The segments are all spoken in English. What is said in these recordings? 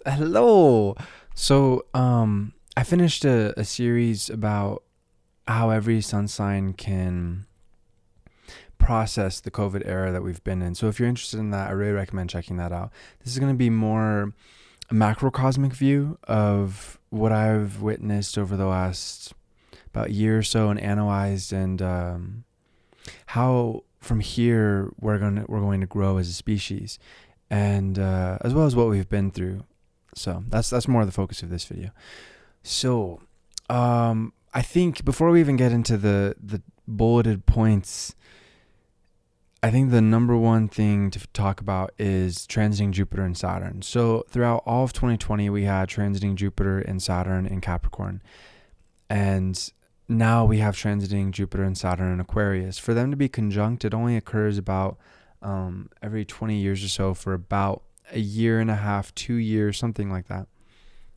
Hello. I finished a series about how every sun sign can process the COVID era that we've been in. So if you're interested in that, I really recommend checking that out. This is going to be more a macrocosmic view of what I've witnessed over the last about year or so and analyzed, and how from here we're going to grow as a species, and as well as what we've been through. So that's more the focus of this video. So, I think before we even get into the bulleted points, I think the number one thing to talk about is transiting Jupiter and Saturn. So throughout all of 2020, we had transiting Jupiter and Saturn in Capricorn, and now we have transiting Jupiter and Saturn in Aquarius. For them to be conjunct, it only occurs about every 20 years or so for about a year and a half, 2 years, something like that.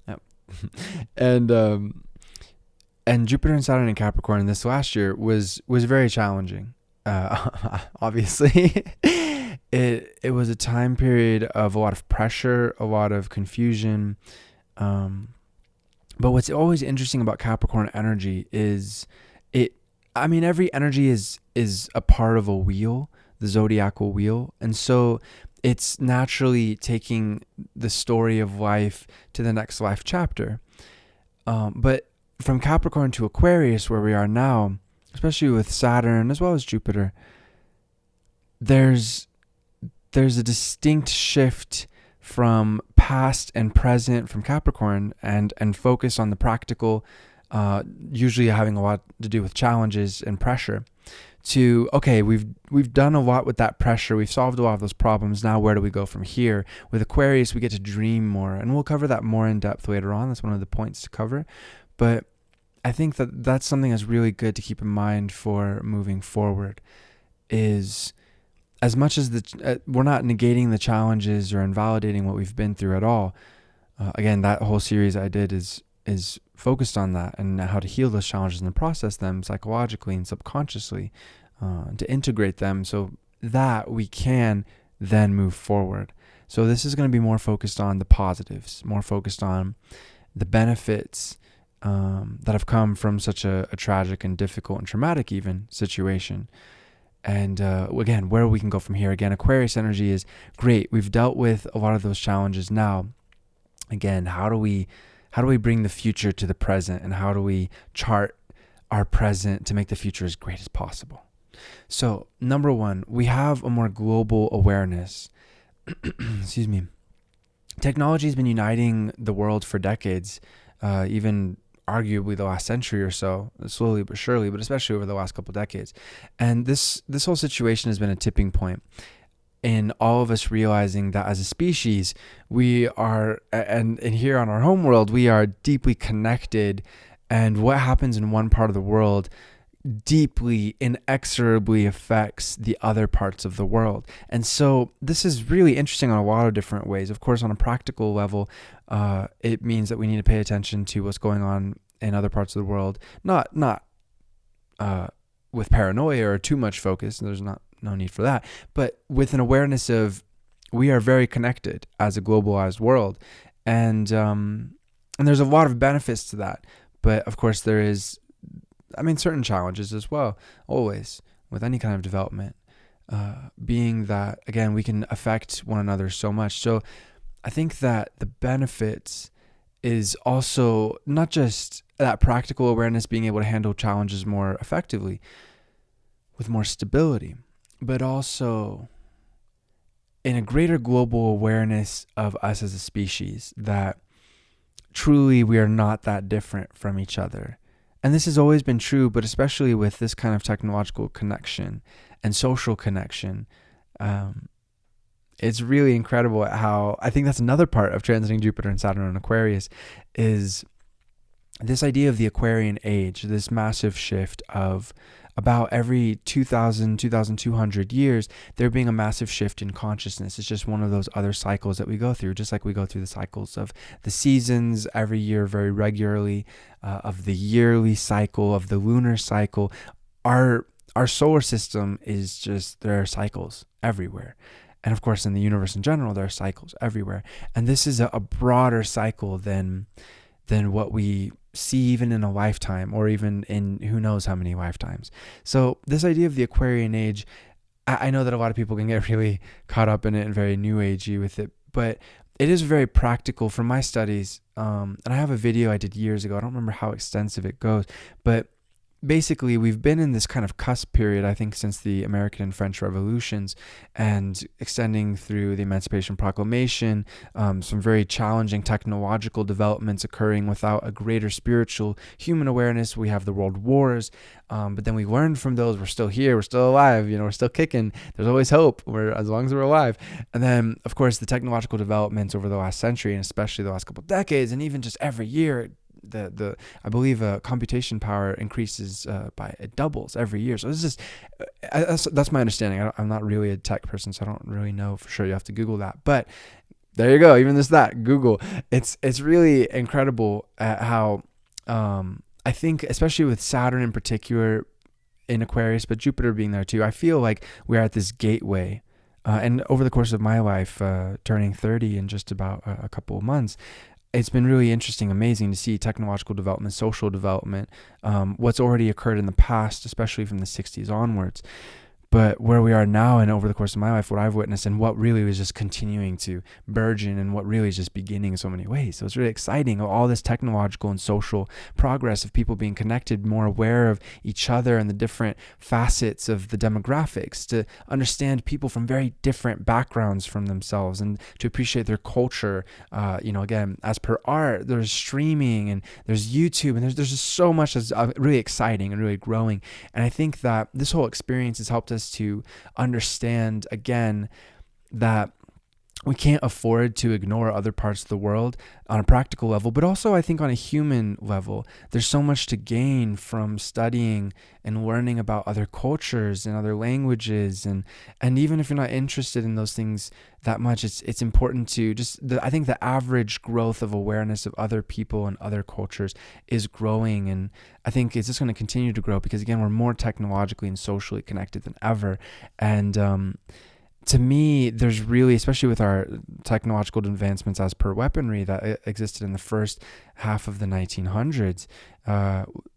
Yep. and and Jupiter and Saturn in Capricorn this last year was very challenging. Obviously, it was a time period of a lot of pressure, a lot of confusion. But what's always interesting about Capricorn energy is it. I mean, every energy is a part of a wheel, the zodiacal wheel, and so it's naturally taking the story of life to the next life chapter. But from Capricorn to Aquarius, where we are now, especially with Saturn as well as Jupiter, there's a distinct shift from past and present from Capricorn, and focus on the practical, usually having a lot to do with challenges and pressure, to, okay, we've done a lot with that pressure, we've solved a lot of those problems, now where do we go from here? With Aquarius, we get to dream more, and we'll cover that more in depth later on. That's one of the points to cover. But I think that that's something that's really good to keep in mind for moving forward, is as much as we're not negating the challenges or invalidating what we've been through at all. Again, that whole series I did is focused on that and how to heal those challenges and process them psychologically and subconsciously, to integrate them so that we can then move forward. So this is going to be more focused on the positives, more focused on the benefits that have come from such a tragic and difficult and traumatic even situation. And again, where we can go from here. Again, Aquarius energy is great. We've dealt with a lot of those challenges now. Again, how do we bring the future to the present, and how do we chart our present to make the future as great as possible? So, number one, we have a more global awareness. Excuse me. Technology has been uniting the world for decades, even arguably the last century or so, slowly but surely, but especially over the last couple of decades. And this whole situation has been a tipping point in all of us realizing that as a species, we are, and here on our home world, we are deeply connected, and what happens in one part of the world deeply, inexorably affects the other parts of the world. And so this is really interesting on a lot of different ways. Of course, on a practical level, it means that we need to pay attention to what's going on in other parts of the world, not with paranoia or too much focus. There's no need for that, but with an awareness of we are very connected as a globalized world, and there's a lot of benefits to that. But of course, there is, certain challenges as well, always, with any kind of development, being that, again, we can affect one another so much. So I think that the benefits is also not just that practical awareness, being able to handle challenges more effectively, with more stability, but also in a greater global awareness of us as a species, that truly we are not that different from each other. And this has always been true, but especially with this kind of technological connection and social connection, it's really incredible at how, I think that's another part of transiting Jupiter and Saturn in Aquarius, is this idea of the Aquarian age, this massive shift of about every 2,200 years, there being a massive shift in consciousness. It's just one of those other cycles that we go through, just like we go through the cycles of the seasons every year very regularly, of the yearly cycle, of the lunar cycle. Our solar system is just, there are cycles everywhere. And of course, in the universe in general, there are cycles everywhere. And this is a broader cycle than what we see even in a lifetime, or even in who knows how many lifetimes. So this idea of the Aquarian age, I know that a lot of people can get really caught up in it and very new agey with it, but it is very practical from my studies. And I have a video I did years ago. I don't remember how extensive it goes, but basically we've been in this kind of cusp period, I think, since the American and French revolutions, and extending through the Emancipation Proclamation, some very challenging technological developments occurring without a greater spiritual human awareness. We have the world wars, but then we learned from those. We're still here, we're still alive, we're still kicking. There's always hope, as long as we're alive. And then of course the technological developments over the last century, and especially the last couple of decades, and even just every year, I believe computation power increases it doubles every year. So this is that's my understanding. I'm not really a tech person, so I don't really know for sure. You have to Google that. But there you go. Even Google. It's really incredible at how I think, especially with Saturn in particular in Aquarius, but Jupiter being there too, I feel like we're at this gateway. And over the course of my life, turning 30 in just about a couple of months, it's been really interesting, amazing to see technological development, social development, what's already occurred in the past, especially from the 60s onwards. But where we are now, and over the course of my life, what I've witnessed, and what really was just continuing to burgeon, and what really is just beginning in so many ways. So it's really exciting, all this technological and social progress of people being connected, more aware of each other and the different facets of the demographics, to understand people from very different backgrounds from themselves, and to appreciate their culture. Again, as per art, there's streaming, and there's YouTube, and there's just so much that's really exciting and really growing. And I think that this whole experience has helped us to understand again that we can't afford to ignore other parts of the world on a practical level, but also I think on a human level. There's so much to gain from studying and learning about other cultures and other languages, and even if you're not interested in those things that much, it's important to I think the average growth of awareness of other people and other cultures is growing, and I think it's just going to continue to grow because again, we're more technologically and socially connected than ever. And to me, there's really, especially with our technological advancements as per weaponry that existed in the first half of the 1900s,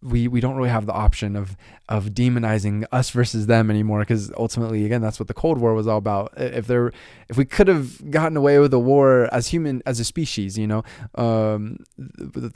we don't really have the option of demonizing us versus them anymore, because ultimately, again, that's what the Cold War was all about. If we could have gotten away with a war as a species, the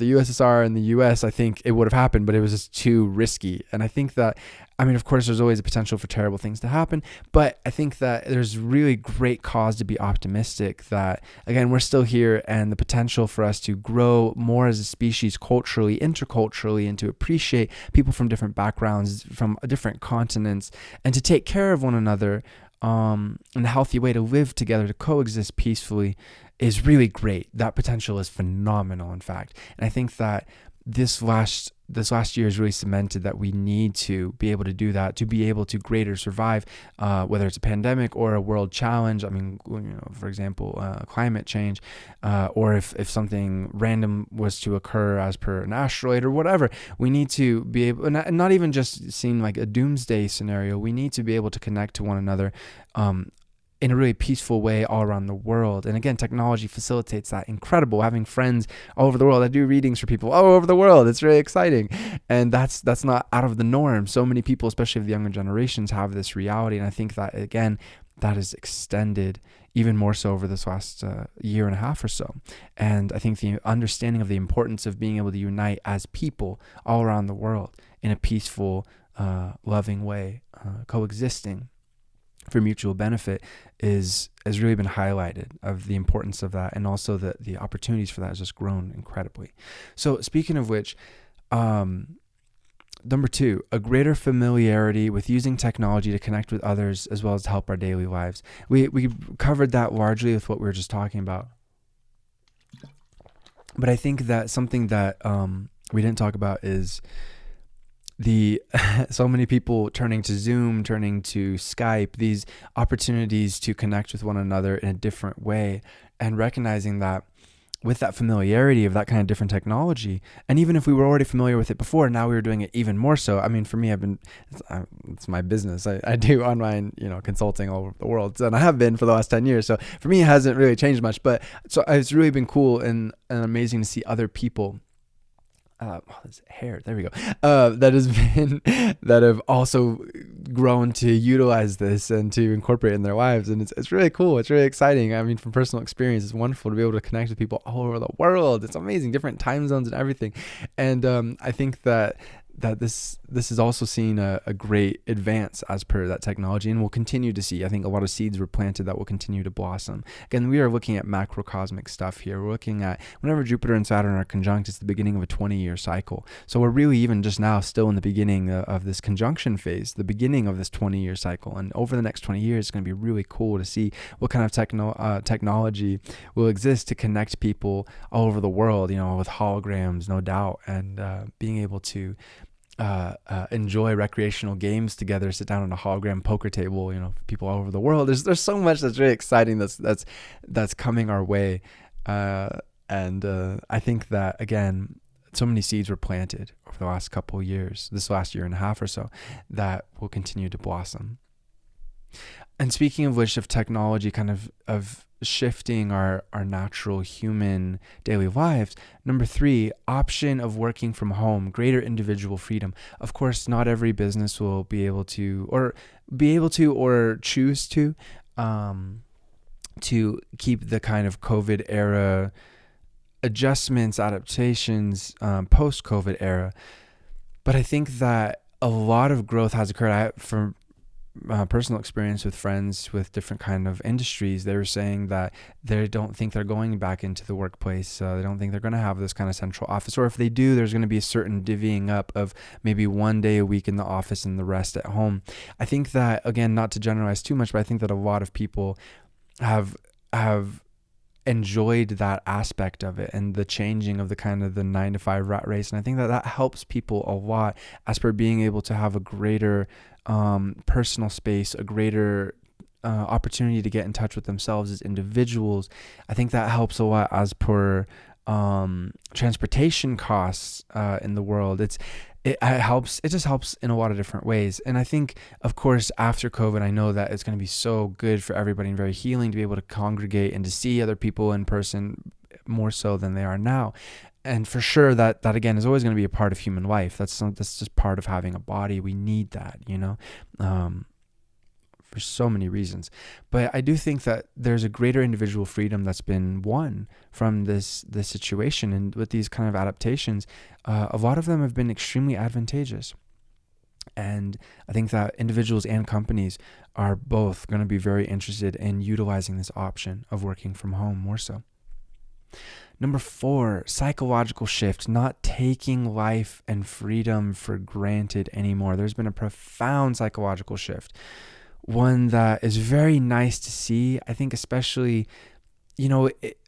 USSR and the US, I think it would have happened, but it was just too risky. And I think that, of course, there's always a potential for terrible things to happen, but I think that there's really great cause to be optimistic that, again, we're still here, and the potential for us to grow more as a species culturally, interculturally, and to appreciate people from different backgrounds, from different continents, and to take care of one another in a healthy way, to live together, to coexist peacefully, is really great. That potential is phenomenal, in fact. And I think that this last year has really cemented that we need to be able to do that, to be able to greater survive, whether it's a pandemic or a world challenge. For example, climate change, or if something random was to occur as per an asteroid or whatever, we need to be able, and not even just seem like a doomsday scenario, we need to be able to connect to one another, in a really peaceful way all around the world. And again, technology facilitates that. Incredible, having friends all over the world. I do readings for people all over the world. It's really exciting. And that's not out of the norm. So many people, especially of the younger generations, have this reality. And I think that, again, that is extended even more so over this last year and a half or so. And I think the understanding of the importance of being able to unite as people all around the world in a peaceful, loving way, coexisting for mutual benefit has really been highlighted, of the importance of that, and also the opportunities for that has just grown incredibly. So speaking of which, number 2, a greater familiarity with using technology to connect with others as well as to help our daily lives. We covered that largely with what we were just talking about, but I think that something that we didn't talk about is so many people turning to Zoom, turning to Skype, these opportunities to connect with one another in a different way, and recognizing that with that familiarity of that kind of different technology, and even if we were already familiar with it before, now we were doing it even more so. I mean, for me, it's my business. I do online, consulting all over the world, and I have been for the last 10 years. So for me, it hasn't really changed much, but so it's really been cool and amazing to see other people. Hair. There we go. That have also grown to utilize this and to incorporate it in their lives, and it's really cool. It's really exciting. I mean, from personal experience, it's wonderful to be able to connect with people all over the world. It's amazing, different time zones and everything. And I think that this is also seeing a great advance as per that technology, and we'll continue to see. I think a lot of seeds were planted that will continue to blossom. Again, we are looking at macrocosmic stuff here. We're looking at whenever Jupiter and Saturn are conjunct, it's the beginning of a 20-year cycle. So we're really even just now still in the beginning of this conjunction phase, the beginning of this 20-year cycle. And over the next 20 years, it's going to be really cool to see what kind of technology will exist to connect people all over the world, with holograms, no doubt, and being able to enjoy recreational games together, sit down on a hologram poker table, people all over the world. There's so much that's really exciting that's coming our way, and I think that, again, so many seeds were planted over the last couple of years, this last year and a half or so, that will continue to blossom. And speaking of which, of technology kind of shifting our natural human daily lives, number 3, option of working from home, greater individual freedom. Of course, not every business will be able to or choose to keep the kind of COVID era adjustments, adaptations, post-COVID era. But I think that a lot of growth has occurred. From personal experience with friends with different kind of industries, they were saying that they don't think they're going back into the workplace. They don't think they're going to have this kind of central office, or if they do, there's going to be a certain divvying up of maybe one day a week in the office and the rest at home. I think that, again, not to generalize too much, but I think that a lot of people have enjoyed that aspect of it and the changing of the kind of the 9-to-5 rat race. And I think that helps people a lot as per being able to have a greater personal space, a greater opportunity to get in touch with themselves as individuals. I think that helps a lot as per transportation costs in the world. It just helps in a lot of different ways. And I think, of course, after COVID, I know that it's going to be so good for everybody and very healing to be able to congregate and to see other people in person more so than they are now. And for sure that again is always going to be a part of human life. That's just part of having a body. We need that, for so many reasons. But I do think that there's a greater individual freedom that's been won from this situation. And with these kind of adaptations, a lot of them have been extremely advantageous. And I think that individuals and companies are both going to be very interested in utilizing this option of working from home more so. Number 4, psychological shift, not taking life and freedom for granted anymore. There's been a profound psychological shift, one that is very nice to see. I think especially,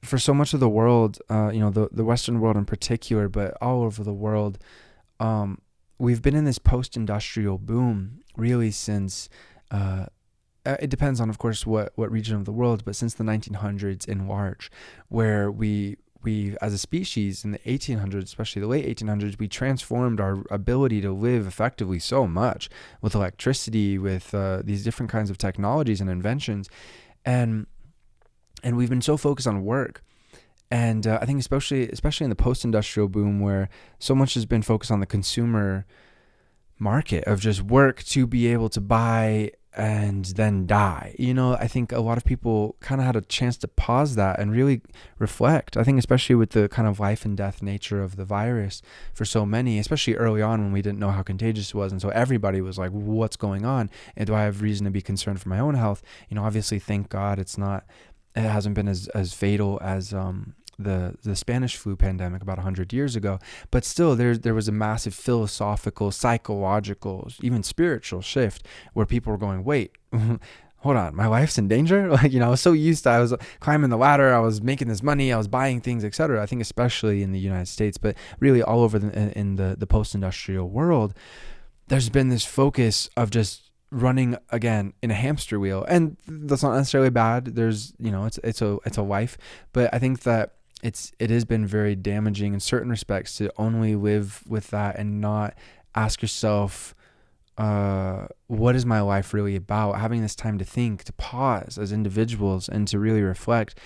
for so much of the world, the Western world in particular, but all over the world, we've been in this post-industrial boom really since, it depends on, of course, what region of the world, but since the 1900s in large, where we as a species in the 1800s, especially the late 1800s, we transformed our ability to live effectively so much with electricity, with these different kinds of technologies and inventions. And we've been so focused on work. And I think especially in the post-industrial boom, where so much has been focused on the consumer market of just work to be able to buy and then die. I think a lot of people kind of had a chance to pause that and really reflect. I think especially with the kind of life and death nature of the virus for so many, especially early on when we didn't know how contagious it was. And so everybody was like, what's going on? And do I have reason to be concerned for my own health? Obviously, thank God it hasn't been as fatal as the Spanish flu pandemic about 100 years ago, but still there was a massive philosophical, psychological, even spiritual shift where people were going, wait, hold on, my life's in danger? I was so used to, I was climbing the ladder, I was making this money, I was buying things, etc. I think especially in the United States, but really all over in the post-industrial world, there's been this focus of just running again in a hamster wheel. And that's not necessarily bad. There's, it's a life, but I think that it has been very damaging in certain respects to only live with that and not ask yourself, what is my life really about? Having this time to think, to pause as individuals, and to really reflect,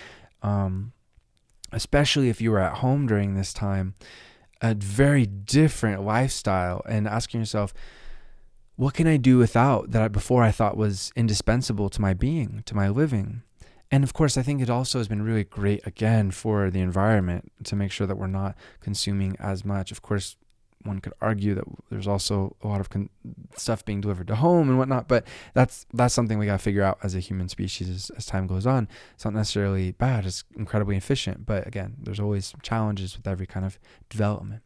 especially if you were at home during this time, a very different lifestyle, and asking yourself, what can I do without that before I thought was indispensable to my being, to my living? And of course, I think it also has been really great, again, for the environment to make sure that we're not consuming as much. Of course, one could argue that there's also a lot of stuff being delivered to home and whatnot, but that's something we got to figure out as a human species as time goes on. It's not necessarily bad. It's incredibly efficient. But again, there's always challenges with every kind of development.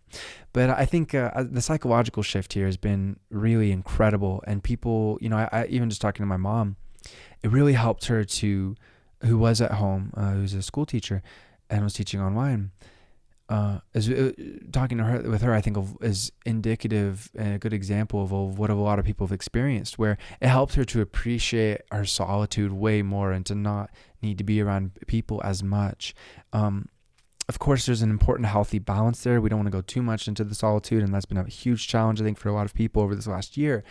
But I think the psychological shift here has been really incredible. And people, I even just talking to my mom, it really helped her who was at home, who's a school teacher and was teaching online. Talking with her, I think is indicative and a good example of what a lot of people have experienced, where it helped her to appreciate her solitude way more and to not need to be around people as much. Of course, there's an important healthy balance there. We don't want to go too much into the solitude, and that's been a huge challenge, I think, for a lot of people over this last year,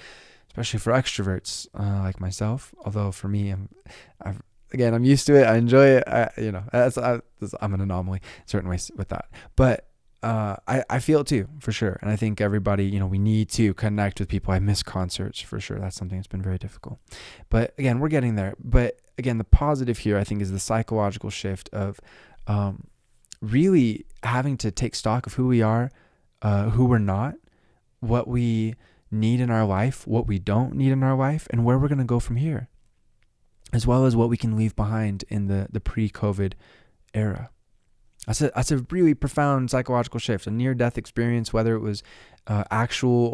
especially for extroverts like myself. Although for me, I'm used to it. I enjoy it. I'm an anomaly in certain ways with that. But I feel it too, for sure. And I think everybody, we need to connect with people. I miss concerts, for sure. That's something that's been very difficult. But again, we're getting there. But again, the positive here, I think, is the psychological shift of really having to take stock of who we are, who we're not, what we need in our life, what we don't need in our life, and where we're going to go from here, as well as what we can leave behind in the pre-COVID era. That's a really profound psychological shift, a near-death experience, whether it was actual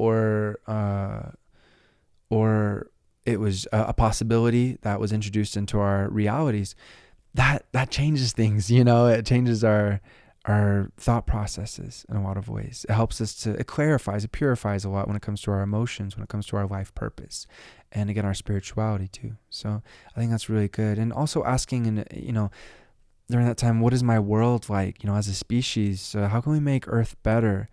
or it was a possibility that was introduced into our realities. That changes things, it changes our thought processes in a lot of ways. It helps us it clarifies, it purifies a lot when it comes to our emotions, when it comes to our life purpose, and again, our spirituality too. So I think that's really good. And also asking, during that time, what is my world like, as a species? How can we make Earth better?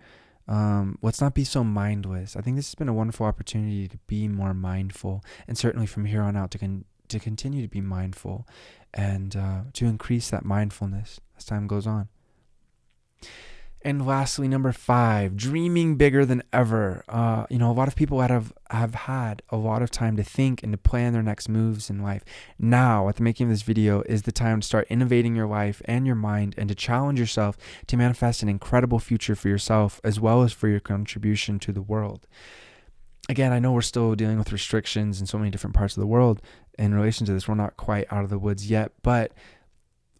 Let's not be so mindless. I think this has been a wonderful opportunity to be more mindful, and certainly from here on out to continue to be mindful and to increase that mindfulness as time goes on. And lastly, number 5, dreaming bigger than ever. A lot of people have had a lot of time to think and to plan their next moves in life. Now, at the making of this video, is the time to start innovating your life and your mind, and to challenge yourself to manifest an incredible future for yourself, as well as for your contribution to the world. Again, I know we're still dealing with restrictions in so many different parts of the world in relation to this. We're not quite out of the woods yet, but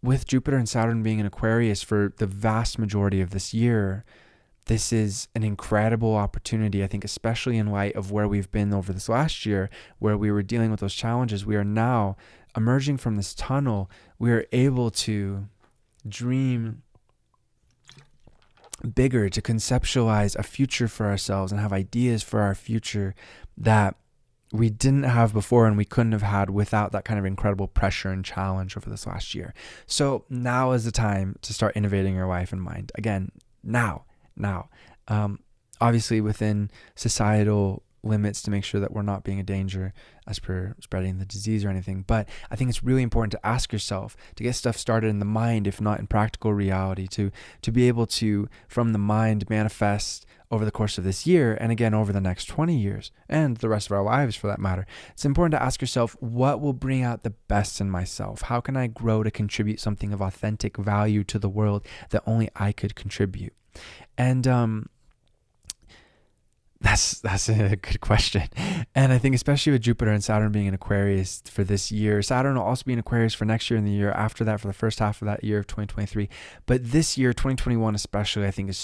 with Jupiter and Saturn being in Aquarius for the vast majority of this year, this is an incredible opportunity, I think, especially in light of where we've been over this last year, where we were dealing with those challenges. We are now emerging from this tunnel. We are able to dream bigger, to conceptualize a future for ourselves and have ideas for our future that we didn't have before, and we couldn't have had without that kind of incredible pressure and challenge over this last year. So now is the time to start innovating your life and mind. Again, now. Obviously within societal limits, to make sure that we're not being a danger as per spreading the disease or anything. But I think it's really important to ask yourself, to get stuff started in the mind, if not in practical reality, to be able to, from the mind, manifest over the course of this year, and again over the next 20 years and the rest of our lives for that matter. It's important to ask yourself, what will bring out the best in myself? How can I grow to contribute something of authentic value to the world that only I could contribute? And that's a good question. And I think especially with Jupiter and Saturn being in Aquarius for this year, Saturn will also be in Aquarius for next year and the year after that, for the first half of that year of 2023. But this year, 2021 especially, I think it's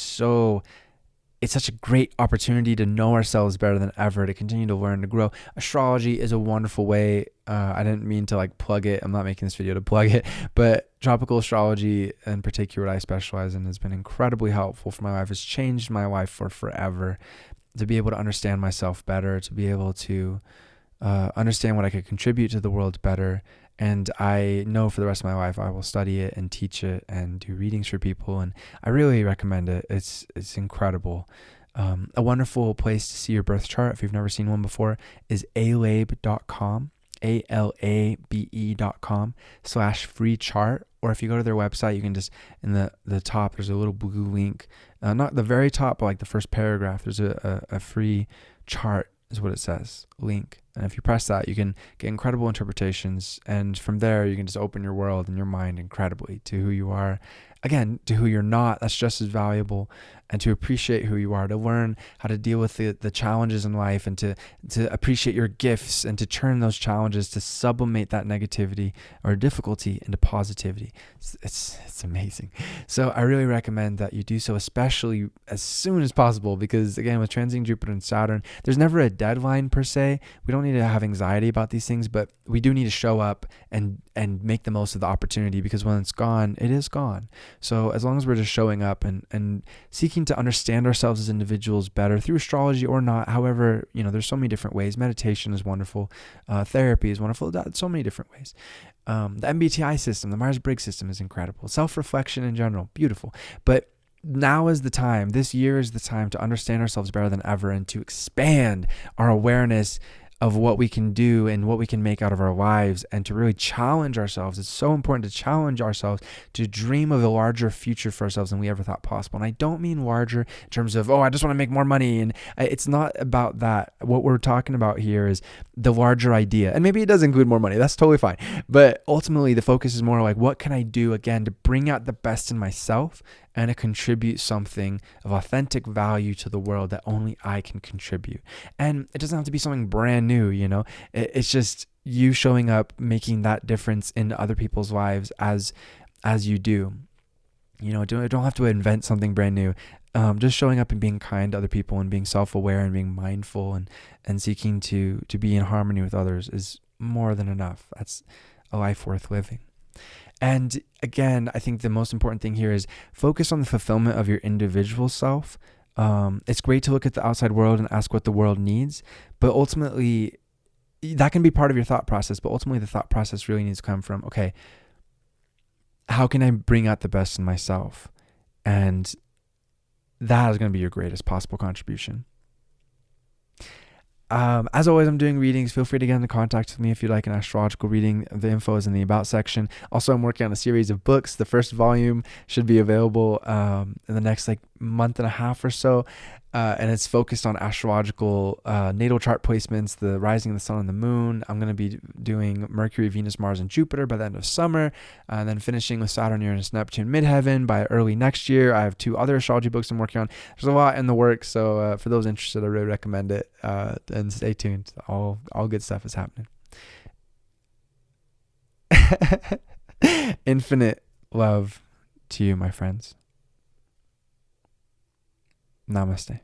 such a great opportunity to know ourselves better than ever, to continue to learn, to grow. Astrology is a wonderful way. I didn't mean to plug it. I'm not making this video to plug it, but tropical astrology in particular, what I specialize in, has been incredibly helpful for my life. It's changed my life for forever, to be able to understand myself better, to be able to understand what I could contribute to the world better, And I know for the rest of my life I will study it and teach it and do readings for people. And I really recommend it. It's incredible. A wonderful place to see your birth chart, if you've never seen one before, is alabe.com, alabe.com/free chart. Or if you go to their website, you can just, in the top, there's a little blue link. Not the very top, but like the first paragraph, there's a free chart is what it says, link. And if you press that, you can get incredible interpretations. And from there, you can just open your world and your mind incredibly to who you are. Again, to who you're not, that's just as valuable. And to appreciate who you are, to learn how to deal with the challenges in life, and to appreciate your gifts, and to turn those challenges, to sublimate that negativity or difficulty into positivity. It's amazing. So I really recommend that you do so, especially as soon as possible, because again, with transiting Jupiter and Saturn, there's never a deadline per se. We don't need to have anxiety about these things, but we do need to show up and make the most of the opportunity, because when it's gone, it is gone. So as long as we're just showing up and seeking to understand ourselves as individuals better through astrology or not, however, there's so many different ways. Meditation is wonderful. Therapy is wonderful. So many different ways. The MBTI system, the Myers-Briggs system is incredible. Self-reflection in general, beautiful. But now is the time, this year is the time to understand ourselves better than ever, and to expand our awareness of what we can do and what we can make out of our lives, and to really challenge ourselves. It's so important to challenge ourselves, to dream of a larger future for ourselves than we ever thought possible. And I don't mean larger in terms of, I just want to make more money. And it's not about that. What we're talking about here is the larger idea. And maybe it does include more money. That's totally fine. But ultimately, the focus is more like, what can I do, again, to bring out the best in myself and to contribute something of authentic value to the world that only I can contribute. And it doesn't have to be something brand new, It's just you showing up, making that difference in other people's lives as you do. Don't have to invent something brand new. Just showing up and being kind to other people, and being self-aware and being mindful and seeking to be in harmony with others is more than enough. That's a life worth living. And again, I think the most important thing here is focus on the fulfillment of your individual self. It's great to look at the outside world and ask what the world needs, but ultimately that can be part of your thought process. But ultimately the thought process really needs to come from, okay, how can I bring out the best in myself? And that is going to be your greatest possible contribution. As always, I'm doing readings. Feel free to get into contact with me if you'd like an astrological reading. The info is in the About section. Also, I'm working on a series of books. The first volume should be available in the next month and a half or so. And it's focused on astrological natal chart placements, the rising of the sun and the moon. I'm going to be doing Mercury, Venus, Mars, and Jupiter by the end of summer, and then finishing with Saturn, Uranus, Neptune, midheaven by early next year. I have 2 other astrology books I'm working on. There's a lot in the works, so for those interested, I really recommend it. And stay tuned. All good stuff is happening. Infinite love to you, my friends. Namaste.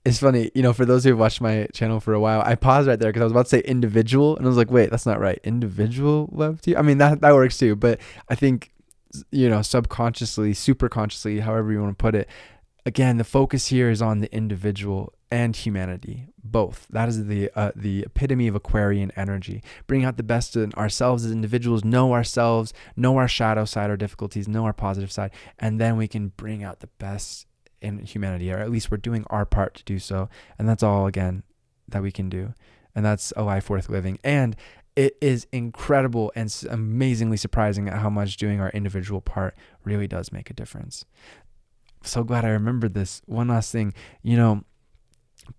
It's funny, for those who've watched my channel for a while, I paused right there because I was about to say individual, and I was like, wait, that's not right. Individual love to you? I mean, that works too, but I think, subconsciously, superconsciously, however you want to put it, again, the focus here is on the individual and humanity, both. That is the epitome of Aquarian energy. Bring out the best in ourselves as individuals, know ourselves, know our shadow side, our difficulties, know our positive side, and then we can bring out the best in humanity, or at least we're doing our part to do so. And that's all, again, that we can do. And that's a life worth living. And it is incredible and amazingly surprising at how much doing our individual part really does make a difference. So glad I remembered this. One last thing,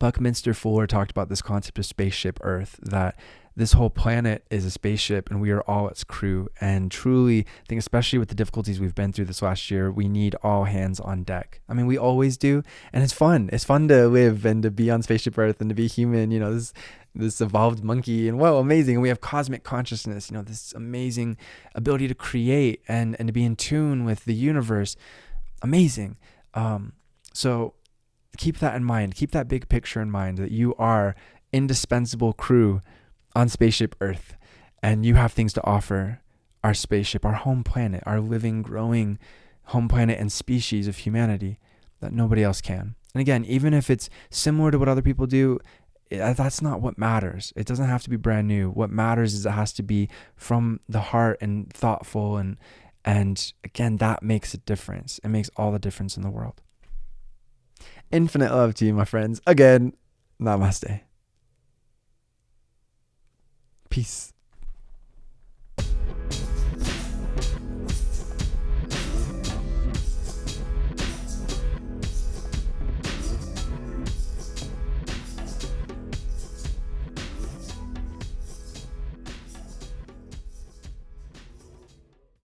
Buckminster Fuller talked about this concept of spaceship Earth, that this whole planet is a spaceship and we are all its crew. And truly, I think especially with the difficulties we've been through this last year, we need all hands on deck. I mean, we always do. And it's fun. It's fun to live and to be on spaceship Earth and to be human, this evolved monkey, and amazing. And we have cosmic consciousness, this amazing ability to create and to be in tune with the universe. Amazing. So keep that in mind. Keep that big picture in mind, that you are indispensable crew on spaceship Earth, and you have things to offer our spaceship, our home planet, our living, growing home planet and species of humanity that nobody else can. And again, even if it's similar to what other people do, that's not what matters. It doesn't have to be brand new. What matters is it has to be from the heart and thoughtful, and again, that makes a difference. It makes all the difference in the world. Infinite love to you, my friends. Again, namaste. Peace.